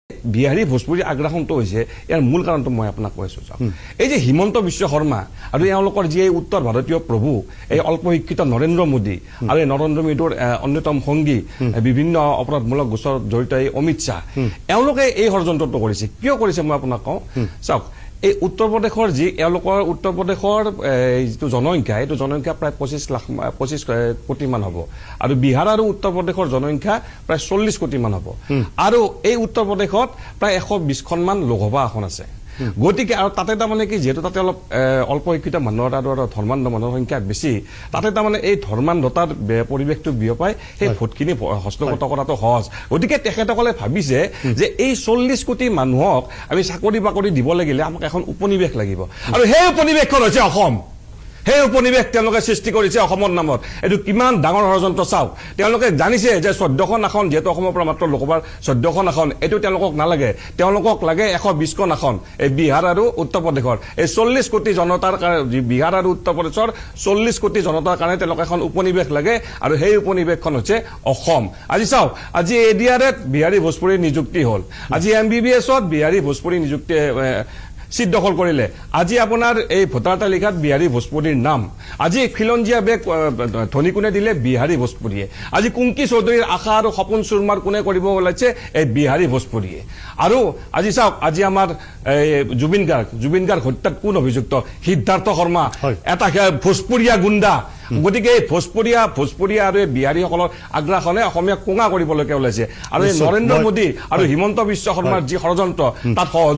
বিহাৰী ভোজপুৰী আগ্ৰাসনটো হৈছে ইয়াৰ মূল কাৰণটো মই আপোনাক কৈ আছো। এই যে হিমন্ত বিশ্ব শৰ্মা আৰু এওঁলোকৰ যি উত্তৰ ভাৰতীয় প্ৰভু এই অল্প শিক্ষিত নৰেন্দ্ৰ মোদী আৰু এই নৰেন্দ্ৰ মোদীৰ অন্যতম সংগী বিভিন্ন অপৰাধমূলক গোচৰত জড়িত এই অমিত শ্বাহ এওঁলোকে এই ষড়যন্ত্ৰটো কৰিছে। কিয় কৰিছে মই আপোনাক কওঁ। চাওক, এই উত্তৰ প্ৰদেশৰ যি এওঁলোকৰ উত্তৰ প্ৰদেশৰ যিটো জনসংখ্যা এইটো জনসংখ্যা প্ৰায় 25 কোটি মান হ'ব আৰু বিহাৰ আৰু উত্তৰ প্ৰদেশৰ জনসংখ্যা প্ৰায় 40 কোটি মান হ'ব আৰু এই উত্তৰ প্ৰদেশত প্ৰায় 120খন মান লোকসভা আসন আছে। গতিকে আৰু তাতে তাৰমানে কি যিহেতু তাতে অলপ অল্প শিক্ষিত মানুহৰ আৰু ধৰ্মান্ধ মানুহৰ সংখ্যা বেছি, তাতে তাৰমানে এই ধৰ্মান্ধতাৰ পৰিৱেশটো বিয়পাই সেই ভোটখিনি হস্তগত কৰাটো সহজ। গতিকে তেখেতসকলে ভাবিছে যে এই 40 কোটি মানুহক আমি চাকৰি বাকৰি দিব লাগিলে আমাক এখন উপনিৱেশ লাগিব আৰু সেই উপনিৱেশখন হৈছে অসম। সেই উপনিৱেশ তেওঁলোকে সৃষ্টি কৰিছে অসমৰ নামত। এইটো কিমান ডাঙৰ ষড়যন্ত্ৰ চাওক। তেওঁলোকে জানিছে যে 14খন আসন যিহেতু অসমৰ পৰা মাত্ৰ লোকসভাৰ 14খন আসন এইটো তেওঁলোকক নালাগে, তেওঁলোকক লাগে 120খন আসন এই বিহাৰ আৰু উত্তৰ প্ৰদেশৰ। এই 40 কোটি জনতাৰ কাৰণে বিহাৰ আৰু উত্তৰ প্ৰদেশৰ 40 কোটি জনতাৰ কাৰণে তেওঁলোকক এখন উপনিৱেশ লাগে আৰু সেই উপনিৱেশখন হৈছে অসম। আজি চাওক, আজি এডিআৰএত বিহাৰী ভোজপুৰীৰ নিযুক্তি হ'ল, আজি MBBSত বিহাৰী ভোজপুৰী নিযুক্তি চিট দখল কৰিলে। আজি আপোনাৰ এই ভোটাৰ তালিকাত বিহাৰী ভোজপুৰীৰ নাম, আজি খিলঞ্জীয়া বেগ ধনী কোনে দিলে বিহাৰী ভোজপুৰীয়ে। আজি কুংকি চৌধুৰীৰ আশা আৰু সপোন চুৰমাৰ কোনে কৰিব ওলাইছে এই বিহাৰী ভোজপুৰীয়ে। আৰু আজি চাওক, আজি আমাৰ জুবিন গাৰ্গ হত্যাত কোন অভিযুক্ত? সিদ্ধাৰ্থ শৰ্মা, এটা ভোজপুৰীয়া গুণ্ডা। গতিকে এই ভোজপুৰীয়া আৰু এই বিহাৰীসকলৰ আগ্ৰাসনে অসমীয়া কোঙা কৰিবলৈকে ওলাইছে আৰু এই নৰেন্দ্ৰ মোদী আৰু হিমন্ত বিশ্ব শৰ্মাৰ যি ষড়যন্ত্ৰ তাত সহজ